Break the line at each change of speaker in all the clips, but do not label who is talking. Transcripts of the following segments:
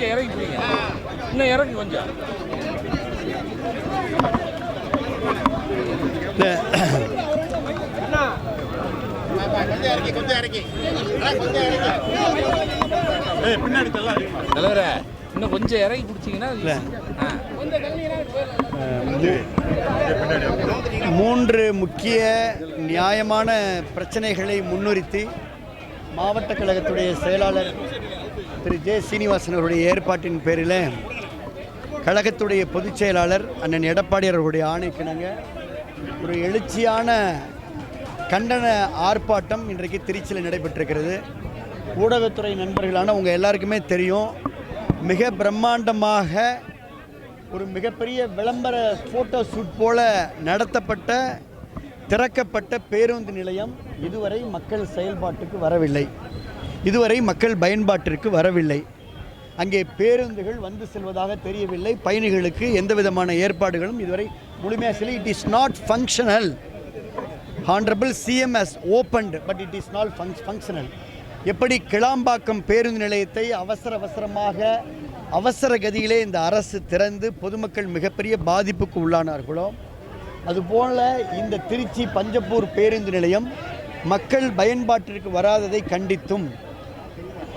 கொஞ்சம் இறங்கி பிடிங்க, இன்னும் இறங்கி கொஞ்சம்.
பின்னாடி
தலைவரே இன்னும் கொஞ்சம் இறங்கி பிடிச்சிங்கன்னா
மூன்று முக்கிய நியாயமான பிரச்சனைகளை முன்னிறுத்தி மாவட்ட கழகத்துடைய செயலாளர் திரு ஜே சீனிவாசன் அவருடைய ஏற்பாட்டின் பேரில் கழகத்துடைய பொதுச் செயலாளர் அண்ணன் எடப்பாடியார் அவருடைய ஆணைக்கிணங்க ஒரு எழுச்சியான கண்டன ஆர்ப்பாட்டம் இன்றைக்கு திருச்சியில் நடைபெற்றிருக்கிறது. ஊடகத்துறை நண்பர்களான உங்கள் எல்லாருக்குமே தெரியும், மிக பிரம்மாண்டமாக ஒரு மிகப்பெரிய விளம்பர ஃபோட்டோ ஷூட் போல நடத்தப்பட்ட திறக்கப்பட்ட பேருந்து நிலையம் இதுவரை மக்கள் செயல்பாட்டுக்கு வரவில்லை, இதுவரை மக்கள் பயன்பாட்டிற்கு வரவில்லை. அங்கே பேருந்துகள் வந்து செல்வதாக தெரியவில்லை, பயணிகளுக்கு எந்த விதமான ஏற்பாடுகளும் இதுவரை முழுமையாக செல்ல. It is not functional. Honorable CM has opened, but it is not functional. எப்படி கிளாம்பாக்கம் பேருந்து நிலையத்தை அவசரமாக அவசர கதியிலே இந்த அரசு திறந்து பொதுமக்கள் மிகப்பெரிய பாதிப்புக்கு உள்ளானார்களோ, அதுபோல இந்த திருச்சி பஞ்சப்பூர் பேருந்து நிலையம் மக்கள் பயன்பாட்டிற்கு வராததை கண்டித்தும்,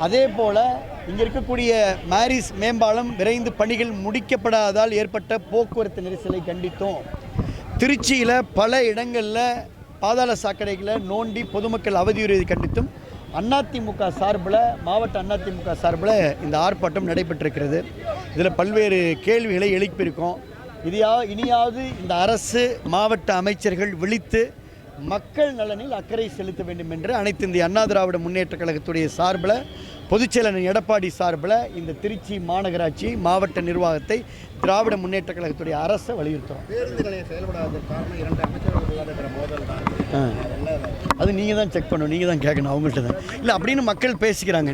அதே போல் இங்கே இருக்கக்கூடிய மேரிஸ் மேம்பாலம் விரைந்து பணிகள் முடிக்கப்படாததால் ஏற்பட்ட போக்குவரத்து நெரிசலை கண்டித்தும், திருச்சியில் பல இடங்களில் பாதாள சாக்கடைகளை நோண்டி பொதுமக்கள் அவதியுறுவதை கண்டித்தும் அதிமுக சார்பில், மாவட்ட அதிமுக சார்பில் இந்த ஆர்ப்பாட்டம் நடைபெற்றிருக்கிறது. இதில் பல்வேறு கேள்விகளை எழுப்பியிருக்கோம். இனியாவது இந்த அரசு மாவட்ட அமைச்சர்கள் விழித்து மக்கள் நலனில் அக்கறை செலுத்த வேண்டும் என்று அனைத்து இந்திய அண்ணா திராவிட முன்னேற்ற கழகத்துடைய சார்பில், பொதுச்செயலாளர் எடப்பாடி சார்பில் இந்த திருச்சி மாநகராட்சி மாவட்ட நிர்வாகத்தை திராவிட முன்னேற்ற கழகத்துடைய அரசை வலியுறுத்துகிறோம்.
பேருந்து நிலையம் செயல்படாததற்கு காரணம் 2 அமைச்சர்கள் இருக்கிற மோதல் தான்.
அது நீங்கள் தான் செக் பண்ணணும், நீங்கள் தான் கேட்கணும் அவங்கள்ட்ட தான். இல்லை அப்படின்னு மக்கள் பேசிக்கிறாங்க.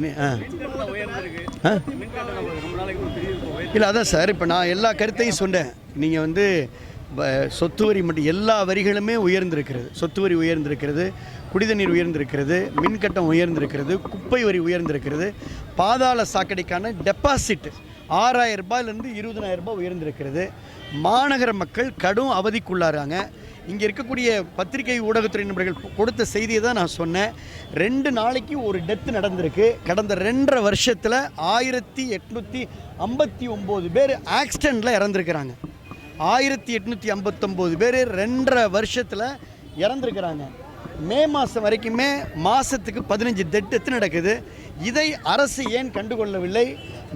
இல்லை அதான் சார், இப்போ நான் எல்லா கருத்தையும் சொன்னேன். நீங்கள் வந்து சொத்து வரி மட்டும் எல்லா வரிகளுமே உயர்ந்திருக்கிறது. சொத்து வரி உயர்ந்திருக்கிறது, குடிதண்ணீர் உயர்ந்திருக்கிறது, மின்கட்டம் உயர்ந்திருக்கிறது, குப்பை வரி உயர்ந்திருக்கிறது, பாதாள சாக்கடைக்கான டெபாசிட் 6,000 ரூபாயிலிருந்து 20,000 ரூபாய் உயர்ந்திருக்கிறது. மாநகர மக்கள் கடும் அவதிக்குள்ளாராங்க. இங்கே இருக்கக்கூடிய பத்திரிகை ஊடகத்துறை நண்பர்கள் கொடுத்த செய்தியை தான் நான் சொன்னேன். 2 நாளைக்கு ஒரு டெத்து நடந்திருக்கு. கடந்த 2.5 வருஷத்தில் 1859 பேர் ஆக்சிடெண்ட்டில் இறந்துருக்கிறாங்க. 1859 பேர் 2.5 வருஷத்தில் இறந்துருக்கிறாங்க. மே மாதம் வரைக்குமே மாதத்துக்கு 15 டெத்து நடக்குது. இதை அரசு ஏன் கண்டுகொள்ளவில்லை?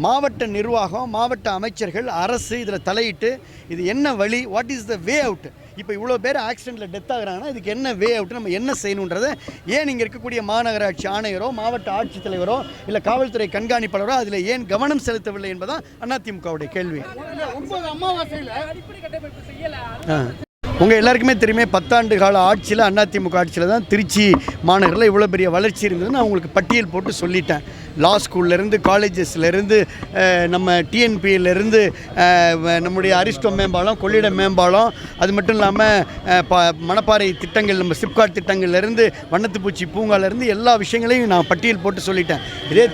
மாவட்ட நிர்வாகம், மாவட்ட அமைச்சர்கள், அரசு இதில் தலையிட்டு இது என்ன வழி, what is the way out? இப்போ இவ்வளோ பேர் ஆக்சிடெண்ட்டில் டெத் ஆகுறாங்கன்னா இதுக்கு என்ன வே அவுட், நம்ம என்ன செய்யணுன்றதை ஏன் இங்கே இருக்கக்கூடிய மாநகராட்சி ஆணையரோ, மாவட்ட ஆட்சித்தலைவரோ, இல்லை காவல்துறை கண்காணிப்பாளரோ அதில் ஏன் கவனம் செலுத்தவில்லை என்பதான் அதிமுகவுடைய கேள்வி. உங்கள் எல்லாருக்குமே தெரியுமே, 10 ஆண்டு கால ஆட்சியில் அதிமுக ஆட்சியில் தான் திருச்சி மாநகரில் இவ்வளோ பெரிய வளர்ச்சி இருந்ததுன்னு நான் உங்களுக்கு பட்டியல் போட்டு சொல்லிட்டேன். லா ஸ்கூல்லேருந்து, காலேஜஸ்லேருந்து, நம்ம டிஎன்பியிலேருந்து, நம்முடைய அரிஸ்டோ மேம்பாலம், கொள்ளிட மேம்பாலம், அது மட்டும் இல்லாமல் மணப்பாறை திட்டங்கள், நம்ம சிப்காட் திட்டங்கள்லேருந்து, வண்ணத்துப்பூச்சி பூங்காலேருந்து எல்லா விஷயங்களையும் நான் பட்டியல் போட்டு சொல்லிட்டேன். இதே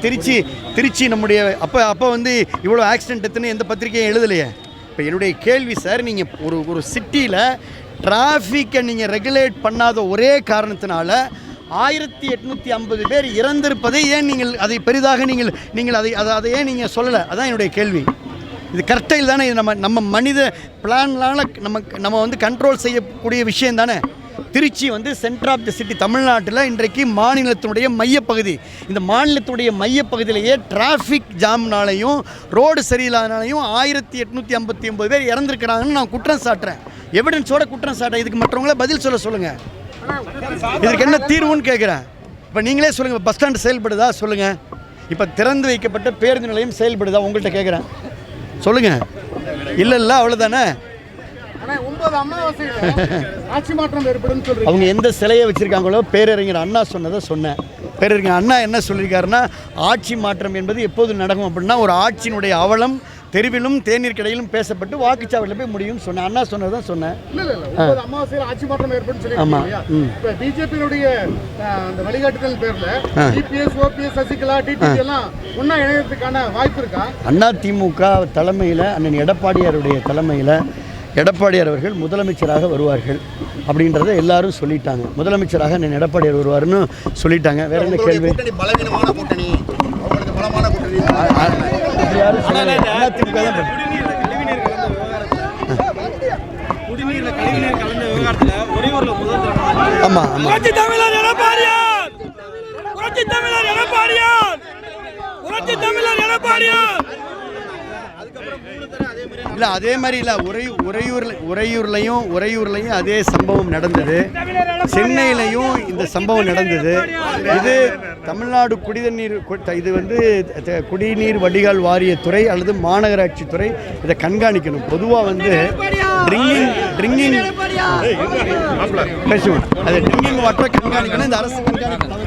திருச்சி நம்முடைய அப்போ வந்து இவ்வளோ ஆக்சிடென்ட் எத்தனை எந்த பத்திரிக்கையும் எழுதலையே. இப்போ என்னுடைய கேள்வி சார், நீங்கள் ஒரு சிட்டியில் டிராஃபிக்கை நீங்கள் ரெகுலேட் பண்ணாத ஒரே காரணத்தினால 1850 பேர் இறந்திருப்பதை ஏன் நீங்கள் அதை பெரிதாக நீங்கள் அதை ஏன் நீங்கள் சொல்லலை? அதான் என்னுடைய கேள்வி. இது கரெக்டாக தானே? இது நம்ம மனித பிளான்னால் நம்ம வந்து கண்ட்ரோல் செய்யக்கூடிய விஷயம் தானே. திருச்சி வந்து சென்டர் ஆஃப் த சிட்டி, தமிழ்நாட்டில் இன்றைக்கு மாநிலத்தினுடைய மையப்பகுதி. இந்த மாநிலத்துடைய மையப்பகுதியிலேயே டிராஃபிக் ஜாம்னாலையும் ரோடு சரியில்லாதனாலையும் 1859 பேர் இறந்துருக்கிறாங்கன்னு நான் குற்றம் சாட்டுறேன். எவிடன்ஸோட குற்றம் சாட்டுறேன். இதுக்கு மற்றவங்களே பதில் சொல்லுங்கள். இதுக்கு என்ன தீர்வுன்னு கேட்குறேன். இப்போ நீங்களே சொல்லுங்கள், பஸ் ஸ்டாண்டு செயல்படுதா சொல்லுங்கள். இப்போ திறந்து வைக்கப்பட்ட பேருந்து நிலையம் செயல்படுதா உங்கள்கிட்ட கேட்குறேன், சொல்லுங்கள். இல்லை அவ்வளோதானே. அவங்க எந்த சிலையை வச்சிருக்காங்களோ பேரறிஞர் அண்ணா சொன்னதை சொன்னேன். பேரறிஞர் அண்ணா என்ன சொல்லியிருக்காருன்னா, ஆட்சி மாற்றம் என்பது எப்போது நடக்கும் அப்படின்னா, ஒரு ஆட்சியினுடைய அவலம் தெருவிலும் தேநீர் கடையிலும் பேசப்பட்டு வாக்குச்சாவடியில் போய் முடியும்னு சொன்னேன். அண்ணா சொன்னதான் சொன்னேன்.
இல்ல அமாவாசையில் ஆட்சி மாற்றம் ஏற்படும் சொல்லி இப்ப பிஜேபியினுடைய அந்த வழிகாட்டுதல் பேர்ல டிபிஎஸ் ஓபிஎஸ் சசிகலா டிடிவி எல்லாம் ஒன்னா இணையறதுக்கான வாய்ப்பு இருக்கா?
அதிமுக தலைமையில் அண்ணன் எடப்பாடியாருடைய தலைமையில் எடப்பாடியார் அவர்கள் முதலமைச்சராக வருவார்கள் அப்படின்றத எல்லாரும் சொல்லிட்டாங்க. முதலமைச்சராக அண்ணன் எடப்பாடியார் வருவார்னு சொல்லிட்டாங்க. வேற என்ன கேள்வி?
பலவீனமான கூட்டணி, அவங்களுக்கு பலமான கூட்டணி
அப்படி யாரும் சொல்லலை. அதிமுக தான் ஆமாம் ஆமாம். இல்லை அதே மாதிரி இல்லை, உறையூர்லையும் அதே சம்பவம் நடந்தது. சென்னையிலையும் இந்த சம்பவம் நடந்தது. இது தமிழ்நாடு இது வந்து குடிநீர் வடிகால் வாரியத்துறை அல்லது மாநகராட்சி துறை இதை கண்காணிக்கணும். பொதுவாக வந்து ட்ரிங்கிங் பேசுவோம், அது ட்ரிங்கிங் வாட்டரை கண்காணிக்கணும். இந்த அரசு கண்காணிக்கணும்.